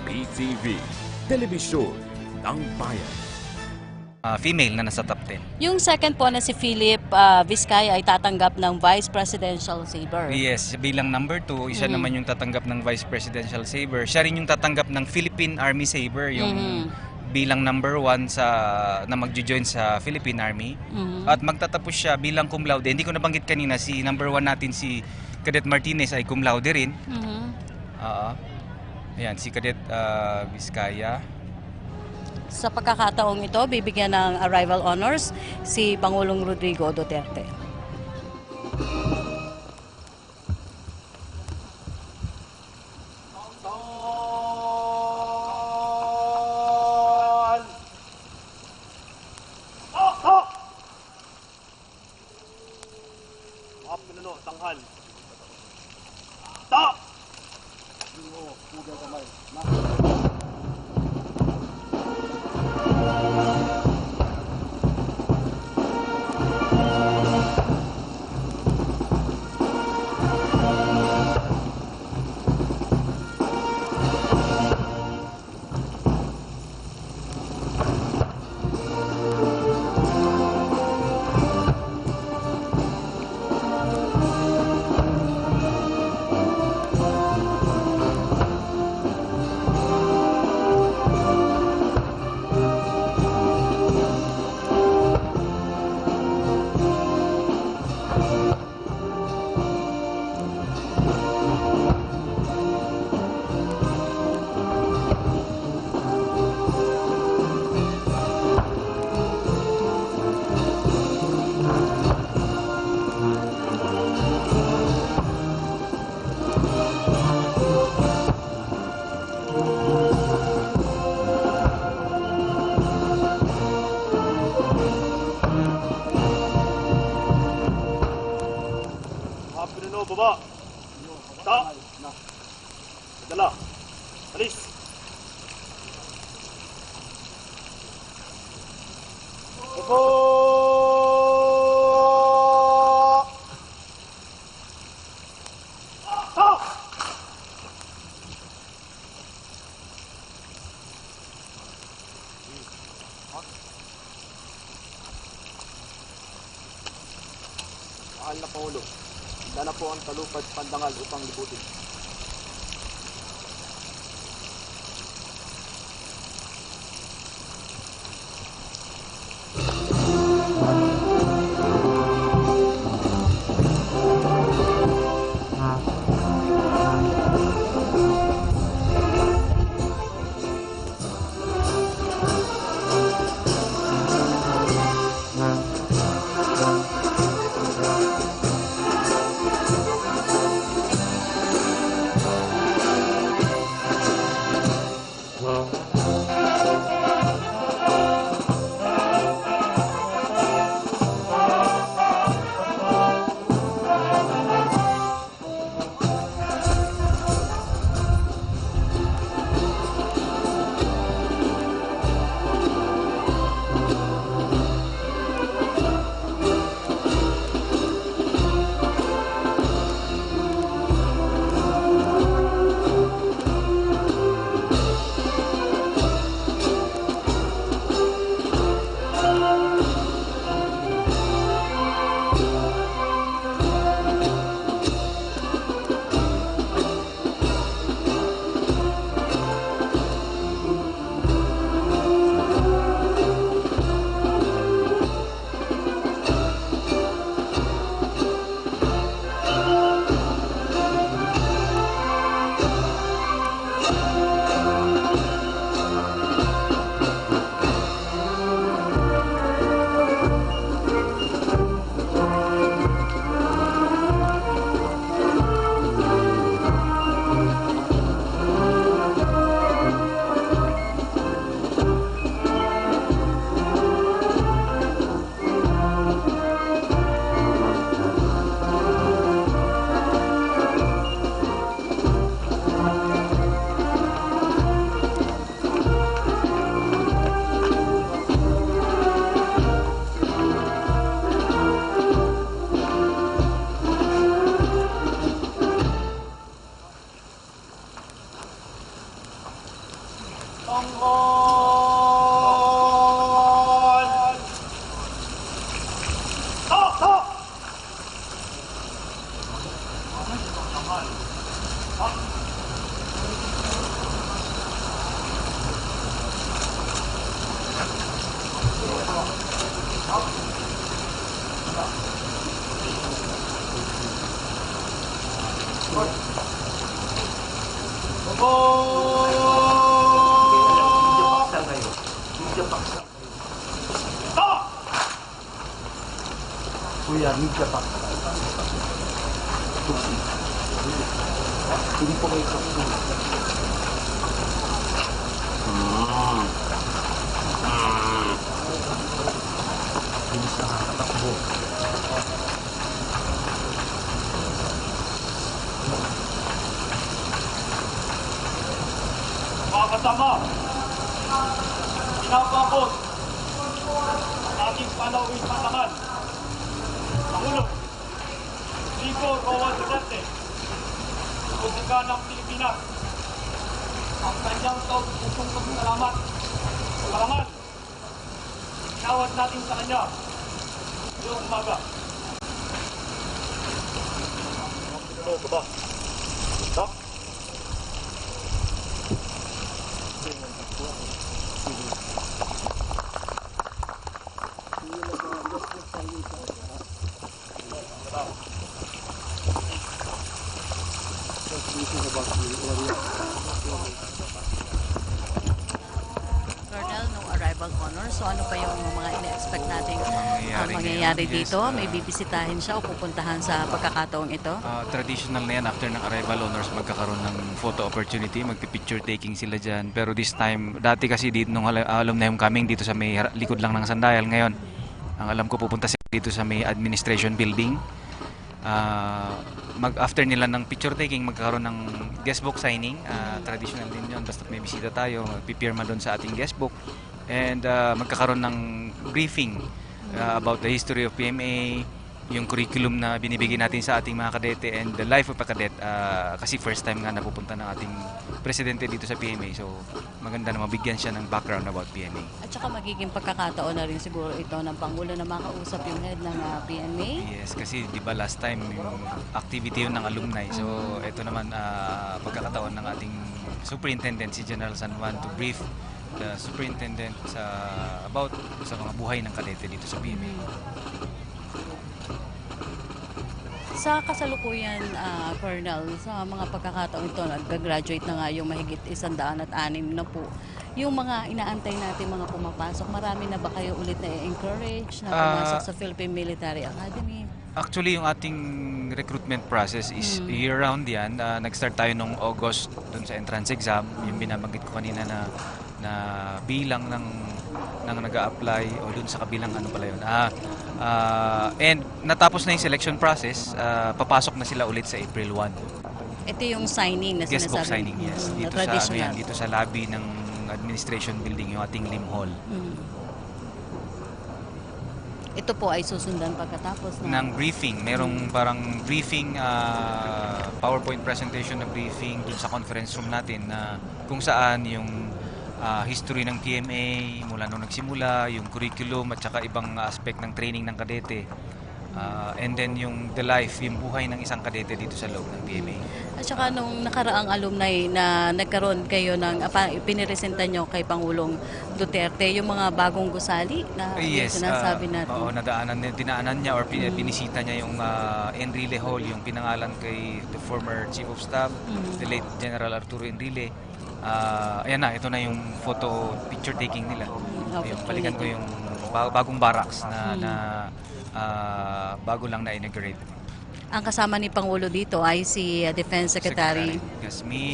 PTV, Telebisyon ng Bayan. Female na nasa top 10. Yung second po na si Philip Vizcaya ay tatanggap ng Vice Presidential Saber. Yes, bilang number 2, isa naman yung tatanggap ng Vice Presidential Saber. Siya rin yung tatanggap ng Philippine Army Saber, yung bilang number 1 na magjo-join sa Philippine Army. At magtatapos siya bilang cum laude. Hindi ko nabanggit kanina, si number 1 natin si Cadet Martinez ay cum laude rin. Ayan, si Cadet Vizcaya. Sa pagkakataong ito, bibigyan ng arrival honors si Pangulong Rodrigo Duterte. Tanghal. Baba. Ta. Dala. Alis. Opo. Ta. Mahal na Pangulo, dala po ang talupad pandangal upang libutin. Tanggol! Stop! Kuya, media pa. Hindi po kayo sa bilis nakakatakbo. Mga kasama, pinapakot ang ating panawin patangan. Pangulo, Rico Roa Duterte, Republika ng Pilipinas, ang kanyang taus-pusong pasalamat sa karangal. Inawad natin sa kanya ngayong umaga. Ano ba? Stop! Colonel, no arrival honor. So ano pa yung mga ina-expect nating mangyayari ngayon? dito? Yes, May bibisitahin siya o pupuntahan sa pagkakataong ito? Traditional na yan, after ng arrival honors, magkakaroon ng photo opportunity, magpipicture taking sila dyan. Pero this time, dati kasi dito, nung alumni homecoming dito sa may likod lang ng Sandayan, ngayon, ang alam ko pupunta sila dito sa may administration building. After nila ng picture taking, magkakaroon ng guest book signing. Traditional din yun, basta may bisita tayo, magpipirma doon sa ating guest book. And magkakaroon ng briefing about the history of PMA, yung curriculum na binibigay natin sa ating mga kadete and the life of a cadet. Kasi first time nga napupunta ng ating presidente dito sa PMA. So maganda na mabigyan siya ng background about PMA. At saka magiging pagkakataon na rin siguro ito ng Pangulo na makausap yung head ng PMA. Yes, kasi di ba last time yung activity yun ng alumni. So ito naman pagkakataon ng ating superintendent si General San Juan to brief the superintendent about sa mga buhay ng kadete dito sa PMA. Sa kasalukuyan, Colonel, sa mga pagkakataon ito, nag-graduate na nga yung mahigit 106 na po. Yung mga inaantay natin mga pumapasok, marami na ba kayo ulit na encourage na pumasok sa Philippine Military Academy? Actually, yung ating recruitment process is year-round yan. Nag-start tayo nung August dun sa entrance exam. Yung binabanggit ko kanina na bilang ng nag-a-apply o dun sa kabilang ano pala yun. And natapos na yung selection process, papasok na sila ulit sa April 1. Ito yung signing na Guest book sinasabi. signing, yes. Dito sa, Traditional. dito sa lobby ng administration building, yung ating Lim Hall. Ito po ay susundan pagkatapos Ng briefing, merong parang briefing, PowerPoint presentation na briefing dun sa conference room natin na kung saan yung history ng PMA mula nung nagsimula, yung curriculum at saka ibang aspect ng training ng kadete. And then yung the life, yung buhay ng isang kadete dito sa loob ng PMA. At saka nung nakaraang alumni na nagkaroon kayo ng piniresenta nyo kay Pangulong Duterte, yung mga bagong gusali na yung sinasabi natin. Oo, dinaanan niya or binisita niya yung Enrile Hall, yung pinangalan kay the former Chief of Staff, the late General Arturo Enrile. Ayan na, ito na yung photo picture taking nila. Yung balikan ko yung bagong barracks na bago lang na-inaugurate. Ang kasama ni Pangulo dito ay si Defense Secretary Gasmin,